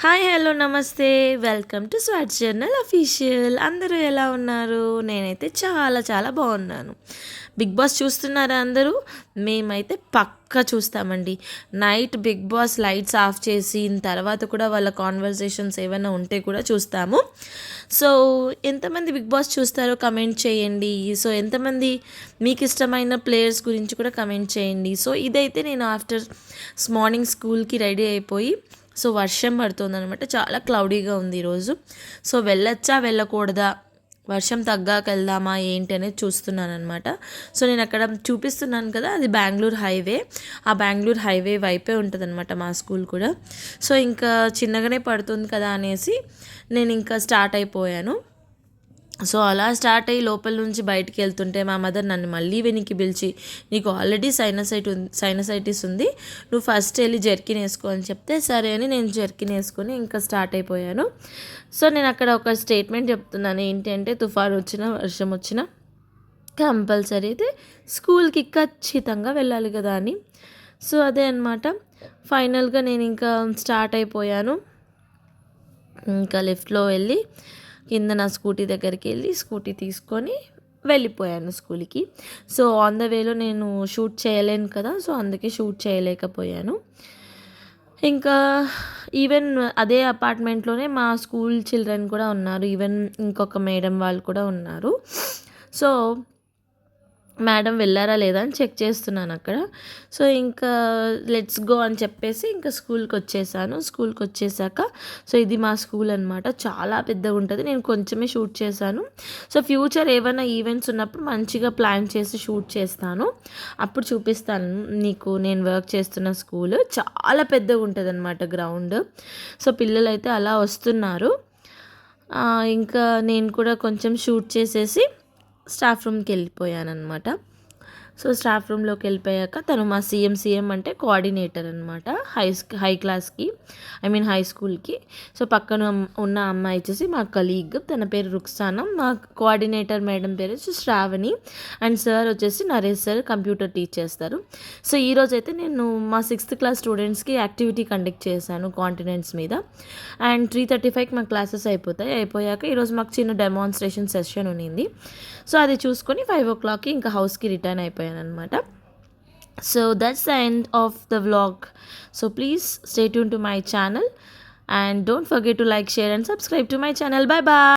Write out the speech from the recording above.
Hi hello నమస్తే welcome to swat journal official. అందరూ ఎలా ఉన్నారు? నేనైతే చాలా చాలా బాగున్నాను. బిగ్ బాస్ చూస్తున్నారా అందరూ? మేమైతే పక్కా చూస్తామండి. Night Bigg Boss lights off చేసిన తర్వాత కూడా వాళ్ళ కాన్వర్జేషన్స్ ఏమైనా ఉంటే కూడా చూస్తాము. సో ఎంతమంది బిగ్ బాస్ చూస్తారో కమెంట్ చేయండి. సో ఎంతమంది మీకు ఇష్టమైన ప్లేయర్స్ గురించి కూడా కమెంట్ చేయండి. సో ఇదైతే నేను ఆఫ్టర్ మార్నింగ్ స్కూల్కి రెడీ అయిపోయి, సో వర్షం పడుతుందనమాట. చాలా క్లౌడీగా ఉంది ఈరోజు. సో వెళ్ళొచ్చా వెళ్ళకూడదా, వర్షం తగ్గాక వెళ్దామా ఏంటి అనేది చూస్తున్నాను అనమాట. సో నేను అక్కడ చూపిస్తున్నాను కదా, అది బెంగళూరు హైవే. ఆ బెంగళూరు హైవే వైపే ఉంటుంది అనమాట మా స్కూల్ కూడా. సో ఇంకా చిన్నగానే పడుతుంది కదా అనేసి నేను ఇంకా స్టార్ట్ అయిపోయాను. సో అలా స్టార్ట్ అయ్యి లోపల నుంచి బయటికి వెళ్తుంటే మా మదర్ నన్ను మళ్ళీ వెనక్కి పిలిచి, నీకు ఆల్రెడీ సైనసైటిస్ ఉంది, నువ్వు ఫస్ట్ వెళ్ళి జర్కిన్ వేసుకో అని చెప్తే సరే అని నేను జర్కిన్ వేసుకొని ఇంకా స్టార్ట్ అయిపోయాను. సో నేను అక్కడ ఒక స్టేట్మెంట్ చెప్తున్నాను, ఏంటి అంటే తుఫాను వచ్చినా వర్షం వచ్చినా కంపల్సరీ అయితే స్కూల్కి ఖచ్చితంగా వెళ్ళాలి కదా అని. సో అదే అనమాట. ఫైనల్గా నేను ఇంకా స్టార్ట్ అయిపోయాను. ఇంకా లిఫ్ట్లో వెళ్ళి కింద నా స్కూటీ దగ్గరికి వెళ్ళి స్కూటీ తీసుకొని వెళ్ళిపోయాను స్కూల్కి. సో ఆన్ ద వేలో నేను షూట్ చేయలేను కదా, సో అందుకే షూట్ చేయలేకపోయాను. ఇంకా ఈవెన్ అదే అపార్ట్మెంట్లోనే మా స్కూల్ చిల్డ్రన్ కూడా ఉన్నారు, ఈవెన్ ఇంకొక మేడం వాళ్ళు కూడా ఉన్నారు. సో మేడం వెళ్ళారా లేదా అని చెక్ చేస్తున్నాను అక్కడ. సో ఇంకా లెట్స్ గో అని చెప్పేసి ఇంకా స్కూల్కి వచ్చేసాను. స్కూల్కి వచ్చేసాక, సో ఇది మా స్కూల్ అనమాట, చాలా పెద్దగా ఉంటుంది. నేను కొంచెమే షూట్ చేశాను. సో ఫ్యూచర్ ఏమైనా ఈవెంట్స్ ఉన్నప్పుడు మంచిగా ప్లాన్ చేసి షూట్ చేస్తాను, అప్పుడు చూపిస్తాను నీకు. నేను వర్క్ చేస్తున్న స్కూల్ చాలా పెద్దగా ఉంటుంది అనమాట గ్రౌండ్. సో పిల్లలు అయితే అలా వస్తున్నారు. ఇంకా నేను కూడా కొంచెం షూట్ చేసేసి స్టాఫ్ రూమ్కి వెళ్ళిపోయాను అనమాట. సో స్టాఫ్ రూమ్లోకి వెళ్ళిపోయాక తను మా సీఎం అంటే కోఆర్డినేటర్ అనమాట హై క్లాస్కి, హై స్కూల్కి. సో పక్కన ఉన్న అమ్మాయి వచ్చేసి మా కలీగ్, తన పేరు రుక్సానా. మా కోఆర్డినేటర్ మేడం పేరు వచ్చి శ్రావణి, అండ్ సార్ వచ్చేసి నరేష్ సార్, కంప్యూటర్ టీచ్ చేస్తారు. సో ఈరోజు అయితే నేను మా 6th క్లాస్ స్టూడెంట్స్కి యాక్టివిటీ కండక్ట్ చేశాను కాంటినెంట్స్ మీద. అండ్ 3:35కి మా క్లాసెస్ అయిపోయాక ఈరోజు మాకు చిన్న డెమాన్స్ట్రేషన్ సెషన్ ఉన్నింది. సో అది చూసుకొని 5 o'clockకి ఇంకా హౌస్కి రిటర్న్ అయిపోయాను అనమాట. So that's the end of the vlog. So please stay tune to my channel and don't forget to like, share and subscribe to my channel. Bye bye.